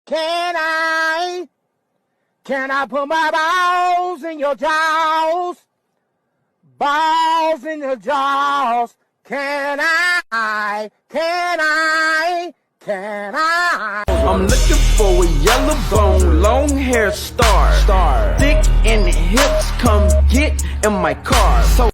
Can I? Can I put my balls in your jaws? Balls in your jaws. Can I? Can I? Can I? I'm looking for a yellow bone, long hair star. Thick in the hips, come get in my car. So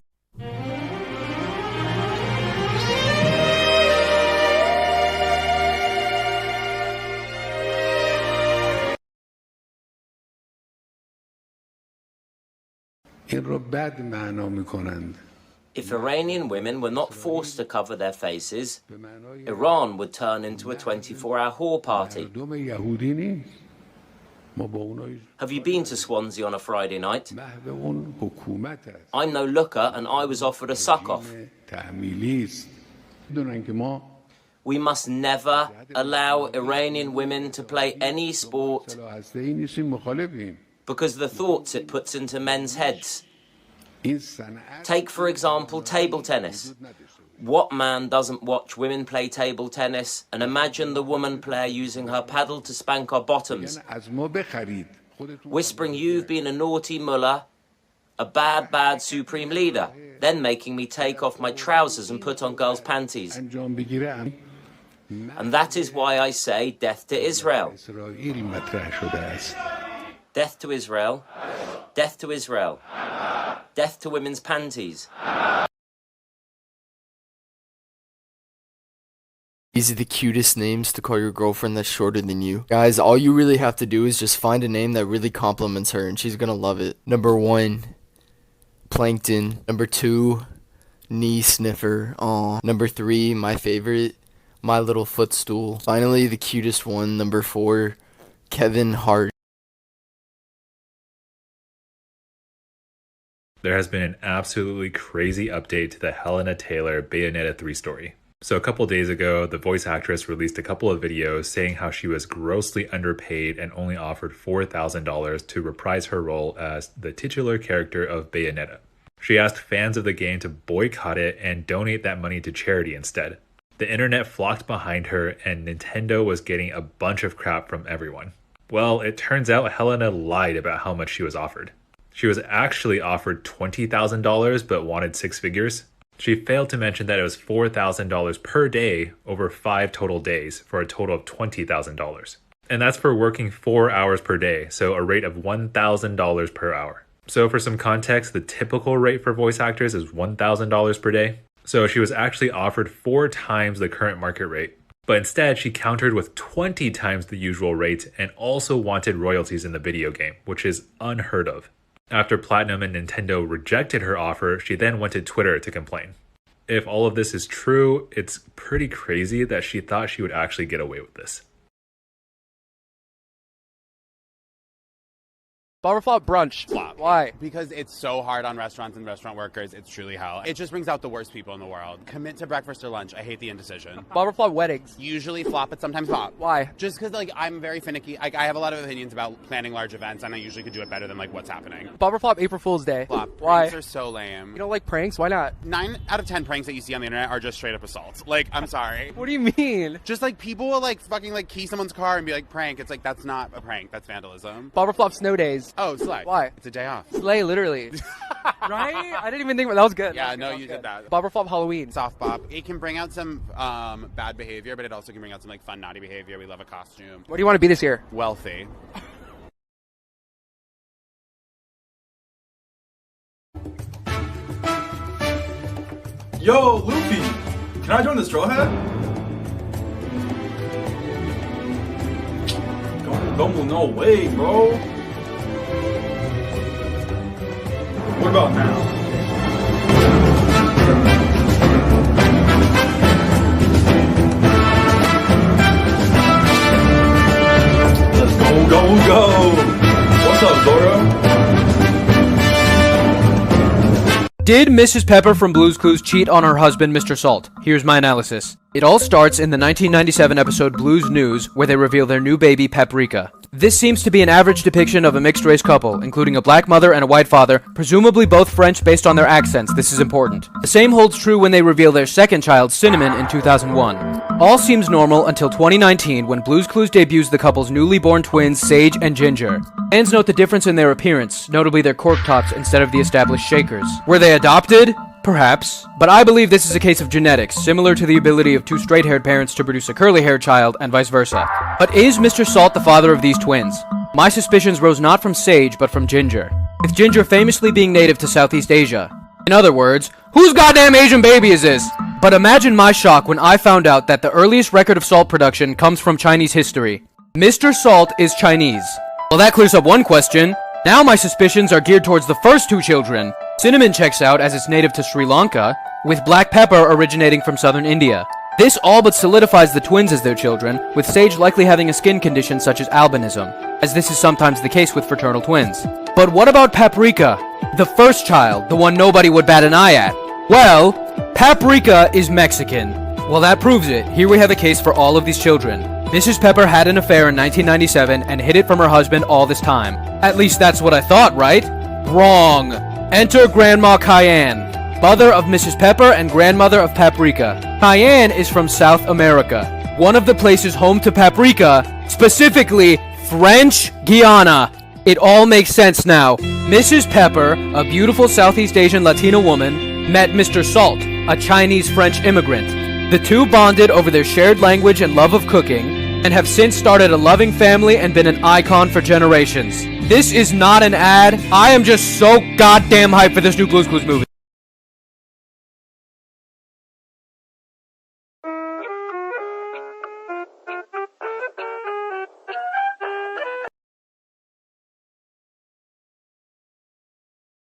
این رو بد معنا میکنند. If Iranian women were not forced to cover their faces, Iran would turn into a 24-hour whore party. مردم یهودی نیست. ما با اونایی Have you been to Swansea on a Friday night? محو اون حکومت است. I'm no looker and I was offered a suck-off. تحمیلی است. میدونن که ما We must never allow Iranian women to play any sport هسته‌ای نیستیم، مخالفیم. because of the thoughts it puts into men's heads. این صنعت Take, for example, table tennis. What man doesn't watch women play table tennis and imagine the woman player using her paddle to spank our bottoms, از ما بخرید. خودتون whispering you've been a naughty mullah, a bad supreme leader, then making me take off my trousers and put on girls' panties. انجام بگیره. And that is why I say death to Israel. اسرائیل مطرح شده است. Death to Israel. Death to Israel. Death to women's panties. These are the cutest names to call your girlfriend that's shorter than you. Guys, all you really have to do is just find a name that really compliments her and she's gonna love it. Number 1, Plankton. Number 2, Knee Sniffer. Aw. Number 3, my favorite, My Little Footstool. Finally, the cutest one, number 4, Kevin Hart. There has been an absolutely crazy update to the Helena Taylor Bayonetta 3 story. So a couple days ago, the voice actress released a couple of videos saying how she was grossly underpaid and only offered $4,000 to reprise her role as the titular character of Bayonetta. She asked fans of the game to boycott it and donate that money to charity instead. The internet flocked behind her and Nintendo was getting a bunch of crap from everyone. Well, it turns out Helena lied about how much she was offered. She was actually offered $20,000 but wanted 6 figures. She failed to mention that it was $4,000 per day over 5 total days for a total of $20,000. And that's for working 4 hours per day, so a rate of $1,000 per hour. So for some context, the typical rate for voice actors is $1,000 per day. So she was actually offered 4 times the current market rate. But instead, she countered with 20 times the usual rate and also wanted royalties in the video game, which is unheard of. After Platinum and Nintendo rejected her offer, she then went to Twitter to complain. If all of this is true, it's pretty crazy that she thought she would actually get away with this. Barberflop brunch. Flop. Why? Because it's so hard on restaurants and restaurant workers. It's truly hell. It just brings out the worst people in the world. Commit to breakfast or lunch. I hate the indecision. Barberflop weddings. Usually flop, but sometimes pop. Why? Just because, I'm very finicky. I have a lot of opinions about planning large events, and I usually could do it better than, what's happening. Barberflop April Fool's Day. Flop. Why? Pranks are so lame. You don't like pranks? Why not? 9 out of 10 pranks that you see on the internet are just straight up assault. I'm sorry. What do you mean? Just, people will, fucking, key someone's car and be like, prank. It's that's not a prank. That's vandalism. Barberflop snow days. Oh, slay. Why? It's a day off. Slay, literally. Right? I didn't even think that was good. Yeah, That was you good. did that. Barberflop Halloween. Soft bop. It can bring out some bad behavior, but it also can bring out some fun, naughty behavior. We love a costume. What do you want to be this year? Wealthy. Yo, Luffy! Can I join the Straw Hat? Don't no way, bro. What about now? Let's go. What's up, Zoro? Did Mrs. Pepper from Blue's Clues cheat on her husband, Mr. Salt? Here's my analysis. It all starts in the 1997 episode Blues News, where they reveal their new baby, Paprika. This seems to be an average depiction of a mixed-race couple, including a black mother and a white father, presumably both French based on their accents. This is important. The same holds true when they reveal their second child, Cinnamon, in 2001. All seems normal until 2019, when Blue's Clues debuts the couple's newly born twins, Sage and Ginger. Fans note the difference in their appearance, notably their cork tops instead of the established shakers. Were they adopted? Perhaps. But I believe this is a case of genetics, similar to the ability of two straight-haired parents to produce a curly-haired child, and vice versa. But is Mr. Salt the father of these twins? My suspicions rose not from Sage, but from Ginger, with Ginger famously being native to Southeast Asia. In other words, whose goddamn Asian baby is this? But imagine my shock when I found out that the earliest record of salt production comes from Chinese history. Mr. Salt is Chinese. Well, that clears up one question. Now my suspicions are geared towards the first two children. Cinnamon checks out as it's native to Sri Lanka, with black pepper originating from southern India. This all but solidifies the twins as their children, with Sage likely having a skin condition such as albinism, as this is sometimes the case with fraternal twins. But what about Paprika, the first child, the one nobody would bat an eye at? Well, Paprika is Mexican. Well, that proves it. Here we have a case for all of these children. Mrs. Pepper had an affair in 1997 and hid it from her husband all this time. At least that's what I thought, right? Wrong. Enter Grandma Cayenne, mother of Mrs. Pepper and grandmother of Paprika. Cayenne is from South America, one of the places home to Paprika, specifically French Guiana. It all makes sense now. Mrs. Pepper, a beautiful Southeast Asian Latina woman, met Mr. Salt, a Chinese-French immigrant. The two bonded over their shared language and love of cooking, and have since started a loving family and been an icon for generations. This is not an ad. I am just so goddamn hyped for this new Blue's Clues movie.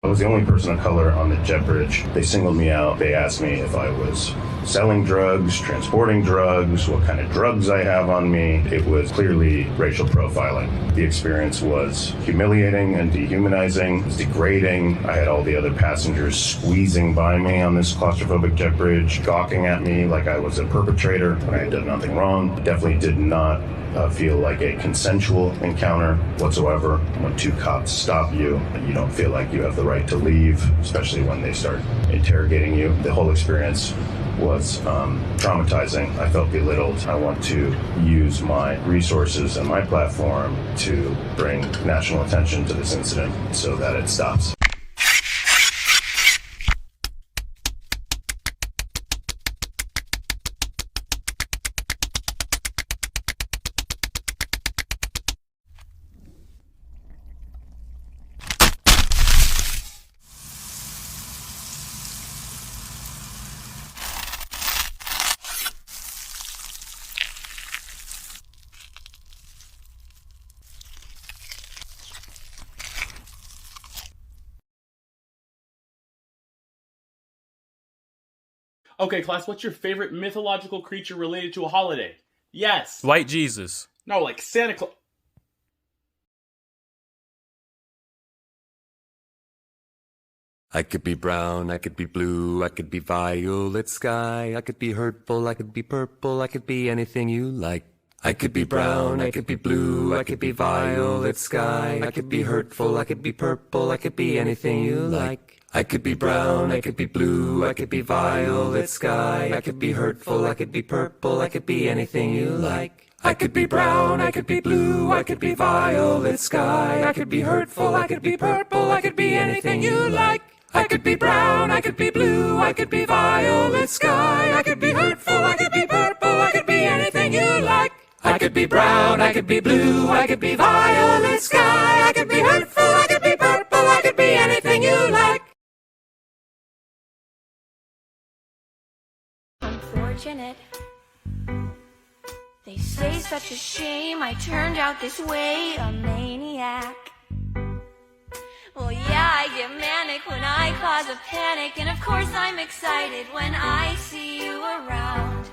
I was the only person of color on the jet bridge. They singled me out. They asked me if I was selling drugs, transporting drugs, what kind of drugs I have on me. It was clearly racial profiling. The experience was humiliating and dehumanizing. It was degrading. I had all the other passengers squeezing by me on this claustrophobic jet bridge, gawking at me like I was a perpetrator when I had done nothing wrong. Definitely did not feel like a consensual encounter whatsoever. When two cops stop you, you don't feel like you have the right to leave, especially when they start interrogating you. The whole experience was traumatizing. I felt belittled. I want to use my resources and my platform to bring national attention to this incident so that it stops. Okay, class, what's your favorite mythological creature related to a holiday? Yes. White Jesus. No, like Santa Claus. I could be brown, I could be blue, I could be violet sky, I could be hurtful, I could be purple, I could be anything you like. I could be brown, I could be blue, I could be violet sky, I could be hurtful, I could be purple, I could be anything you like. I could be brown, I could be blue, I could be violet sky, I could be hurtful, I could be purple, I could be anything you like. I could be brown, I could be blue, I could be violet sky, I could be hurtful, I could be purple, I could be anything you like. I could be brown, I could be blue, I could be violet sky, I could be hurtful, I could be purple, I could be anything you like. I could be brown, I could be blue, I could be violet sky, I could be hurtful, I could be purple, I could be anything you like. Unfortunate. They say such a shame I turned out this way, a maniac. Well, yeah, I get manic when I cause a panic, and of course I'm excited when I see you around.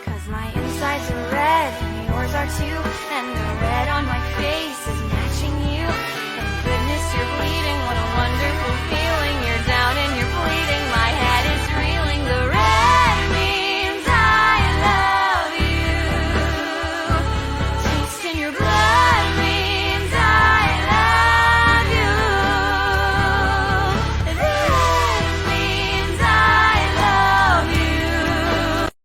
'Cause my insides are red, and yours are too, and the red on my face